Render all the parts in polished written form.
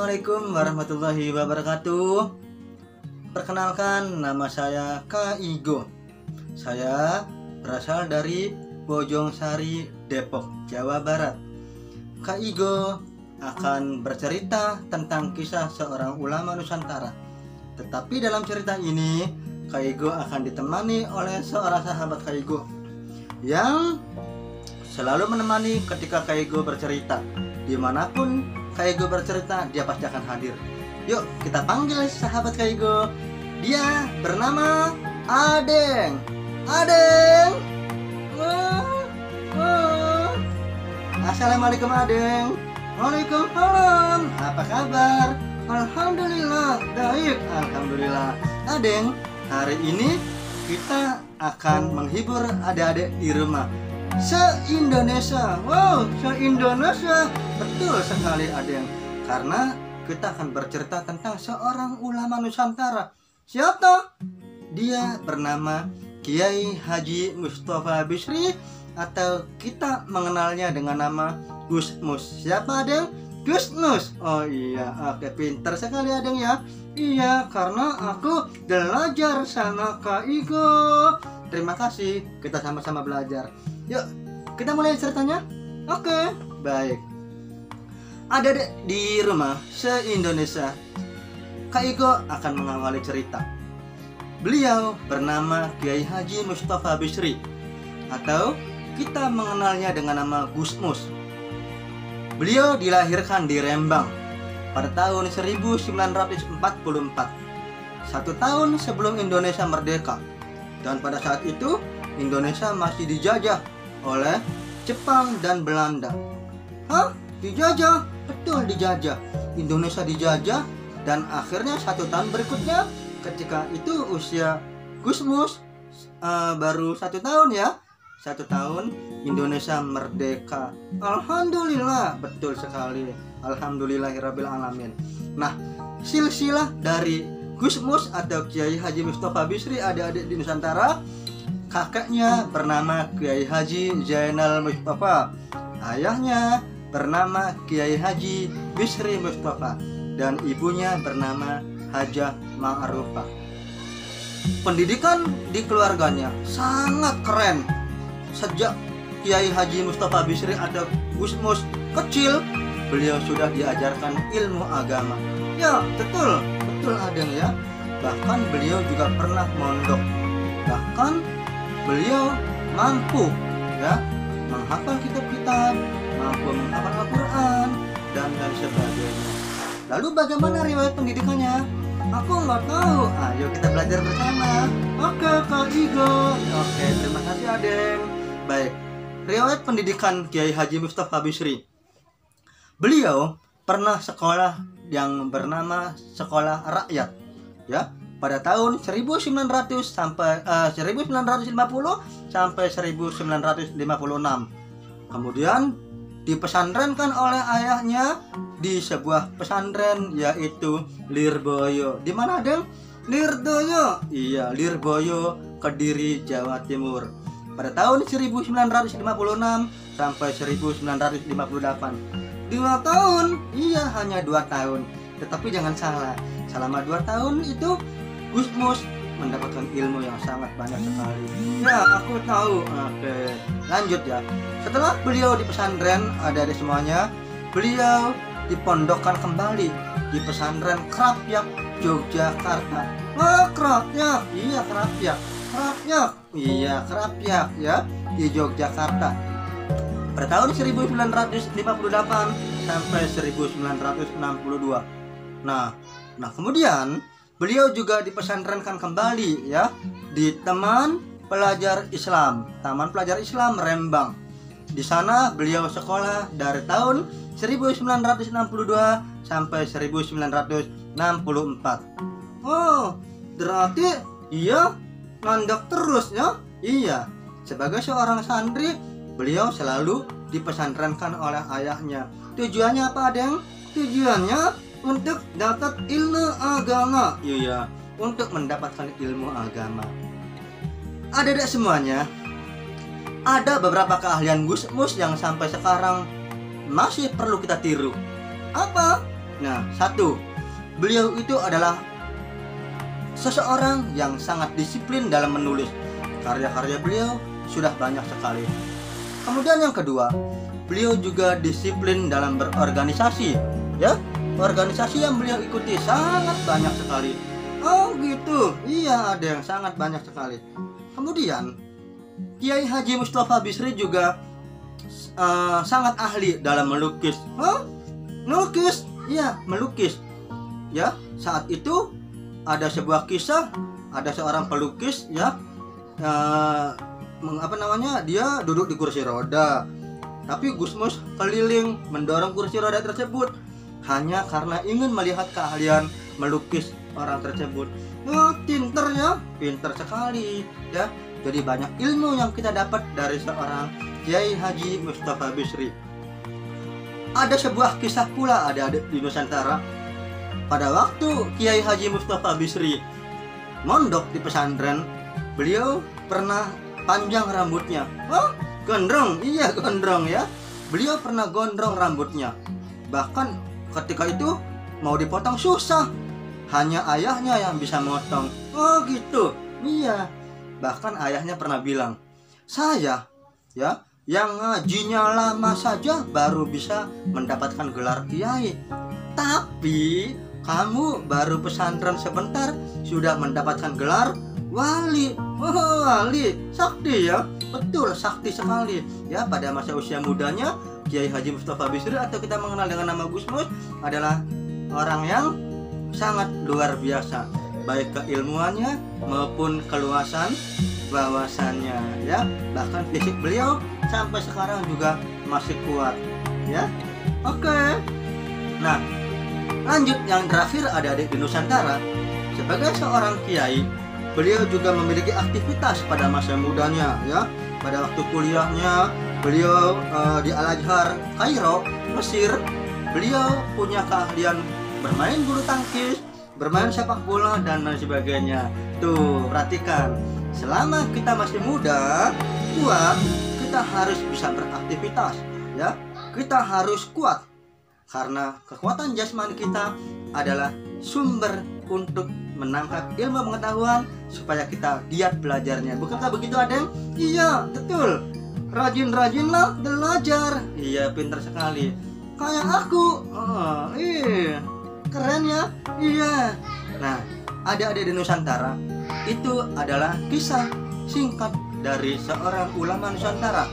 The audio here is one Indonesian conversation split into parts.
Assalamualaikum warahmatullahi wabarakatuh. Perkenalkan, nama saya Kak Igo. Saya berasal dari Bojongsari, Depok, Jawa Barat. Kak Igo akan bercerita tentang kisah seorang ulama Nusantara. Tetapi dalam cerita ini, Kak Igo akan ditemani oleh seorang sahabat Kak Igo yang selalu menemani ketika Kak Igo bercerita. Dimanapun Kak Igo bercerita, dia pasti akan hadir. Yuk kita panggil sahabat Kak Igo. Dia bernama Adeng. Adeng. Assalamualaikum Adeng. Waalaikumsalam. Apa kabar? Alhamdulillah baik. Alhamdulillah. Adeng, hari ini kita akan menghibur adik-adik di rumah se-Indonesia. Wow, se-Indonesia. Betul sekali Adeng. Karena kita akan bercerita tentang seorang ulama Nusantara. Siapa? Dia bernama Kiai Haji Mustafa Bisri, atau kita mengenalnya dengan nama Gus Mus. Siapa Adeng? Gus Mus. Oh iya, oke, pintar sekali Adeng ya. Iya, karena aku belajar sama Kak Igo. Terima kasih, kita sama-sama belajar. Yuk, kita mulai ceritanya. Oke, baik. Ada di rumah se-Indonesia, Kak Igo akan mengawali cerita. Beliau bernama Kiai Haji Mustafa Bisri, atau kita mengenalnya dengan nama Gus Mus. Beliau dilahirkan di Rembang pada tahun 1944, 1 tahun sebelum Indonesia merdeka. Dan pada saat itu Indonesia masih dijajah oleh Jepang dan Belanda. Hah? Dijajah? Betul, dijajah. Indonesia dijajah, dan akhirnya 1 tahun berikutnya, ketika itu usia Gus Mus baru 1 tahun ya. 1 tahun Indonesia merdeka. Alhamdulillah, betul sekali. Alhamdulillahirabbil alamin. Nah, silsilah dari Gus Mus atau Kiai Haji Mustafa Bisri adik-adik di Nusantara, kakeknya bernama Kiai Haji Zainal Mustafa, ayahnya bernama Kiai Haji Bisri Mustafa, dan ibunya bernama Hajah Ma'rufah. Pendidikan di keluarganya sangat keren. Sejak Kiai Haji Mustafa Bisri atau Gus Mus kecil, beliau sudah diajarkan ilmu agama. Ya, betul Adeng ya. Bahkan beliau juga pernah mondok. Bahkan beliau mampu ya menghafal kitab-kitab, mampu menghafal Al-Quran dan sebagainya. Lalu bagaimana riwayat pendidikannya? Aku nggak tahu. Ayo kita belajar bersama. Oke Kak Igo. Oke, terima kasih Adeng. Baik, riwayat pendidikan Kiai Haji Mustafa Bisri. Beliau pernah sekolah yang bernama sekolah rakyat ya, pada tahun 1950 sampai 1956. Kemudian dipesantrenkan oleh ayahnya di sebuah pesantren yaitu Lirboyo. Di mana Deng? Lirboyo. Iya, Lirboyo, Kediri, Jawa Timur. Pada tahun 1956 sampai 1958. 2 tahun. Iya, hanya 2 tahun. Tetapi jangan salah, selama 2 tahun itu Gus Mus mendapatkan ilmu yang sangat banyak sekali. Ya, aku tahu. Oke, lanjut ya. Setelah beliau di pesantren, ada semuanya, beliau dipondokkan kembali di pesantren Krapyak, Yogyakarta. Oh, Krapyak. Iya, Krapyak. Iya, Krapyak ya, di Yogyakarta. Pada tahun 1958 sampai 1962. Nah, kemudian beliau juga dipesantrenkan kembali ya di Taman Pelajar Islam Rembang. Di sana beliau sekolah dari tahun 1962 sampai 1964. Oh, berarti iya mandek terus ya? Iya, sebagai seorang santri beliau selalu dipesantrenkan oleh ayahnya. Tujuannya apa Adeng? Tujuannya untuk dapat ilmu agama. Iya, untuk mendapatkan ilmu agama. Adik-adik semuanya, ada beberapa keahlian Gus Mus yang sampai sekarang masih perlu kita tiru. Apa? Nah, satu, beliau itu adalah seseorang yang sangat disiplin dalam menulis. Karya-karya beliau sudah banyak sekali. Kemudian yang kedua, beliau juga disiplin dalam berorganisasi, ya. Organisasi yang beliau ikuti sangat banyak sekali. Oh gitu, iya, ada yang sangat banyak sekali. Kemudian Kiai Haji Mustafa Bisri juga sangat ahli dalam melukis. Melukis? Iya, melukis. Ya, saat itu ada sebuah kisah, ada seorang pelukis, ya, dia duduk di kursi roda, tapi Gusmus keliling mendorong kursi roda tersebut hanya karena ingin melihat keahlian melukis orang tersebut. Pinter sekali, ya. Jadi banyak ilmu yang kita dapat dari seorang Kiai Haji Mustafa Bisri. Ada sebuah kisah pula adik-adik di Nusantara. Pada waktu Kiai Haji Mustafa Bisri mondok di pesantren, beliau pernah panjang rambutnya. Gondrong, iya gondrong ya. Beliau pernah gondrong rambutnya. Bahkan ketika itu mau dipotong susah, hanya ayahnya yang bisa motong. Oh gitu, iya. Bahkan ayahnya pernah bilang, saya ya yang ngajinya lama saja baru bisa mendapatkan gelar kiai, tapi kamu baru pesantren sebentar sudah mendapatkan gelar wali. Oh, wali, sakti ya. Betul, sakti sekali ya. Pada masa usia mudanya, Kiai Haji Mustafa Bisri atau kita mengenal dengan nama Gusmus adalah orang yang sangat luar biasa, baik keilmuannya maupun keluasan wawasannya, ya. Bahkan fisik beliau sampai sekarang juga masih kuat, ya. Oke. Nah, lanjut yang terakhir adik-adik di Nusantara. Sebagai seorang kiai, beliau juga memiliki aktivitas pada masa mudanya, ya. Pada waktu kuliahnya, beliau di Al-Azhar, Kairo, Mesir. Beliau punya keahlian bermain bulu tangkis, bermain sepak bola dan lain sebagainya. Tuh, perhatikan. Selama kita masih muda, kuat, kita harus bisa beraktivitas, ya. Kita harus kuat. Karena kekuatan jasmani kita adalah sumber untuk menangkap ilmu pengetahuan supaya kita giat belajarnya. Bukankah begitu, Adeng? Iya, betul. Rajin-rajinlah belajar. Iya, pintar sekali. Kayak aku. Oh, iya. Keren ya? Iya. Nah, adik-adik di Nusantara, itu adalah kisah singkat dari seorang ulama Nusantara.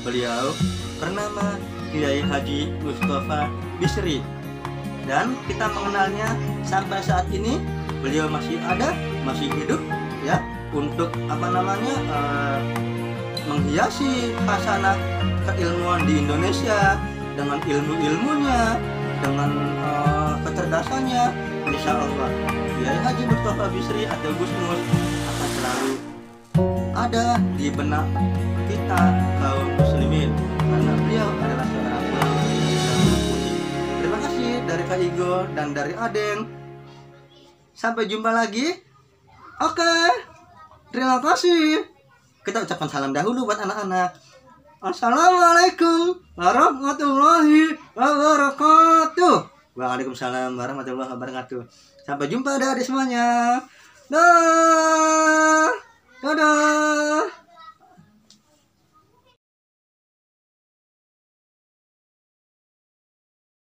Beliau bernama Kiai Haji Mustafa Bisri. Dan kita mengenalnya sampai saat ini. Beliau masih ada, masih hidup, ya, untuk menghiasi khasanah keilmuan di Indonesia dengan ilmu-ilmunya, dengan kecerdasannya. Insya Allah Kiai Haji Mustafa Bisri atau Gusmus akan selalu ada di benak kita kaum muslimin, karena beliau adalah seorang ulama yang mumpuni. Terima kasih dari Kak Igo dan dari Adeng. Sampai jumpa lagi. Oke, terima kasih. Kita ucapkan salam dahulu buat anak-anak. Assalamualaikum warahmatullahi wabarakatuh. Waalaikumsalam warahmatullahi wabarakatuh. Sampai jumpa adik-adik semuanya. Dadah.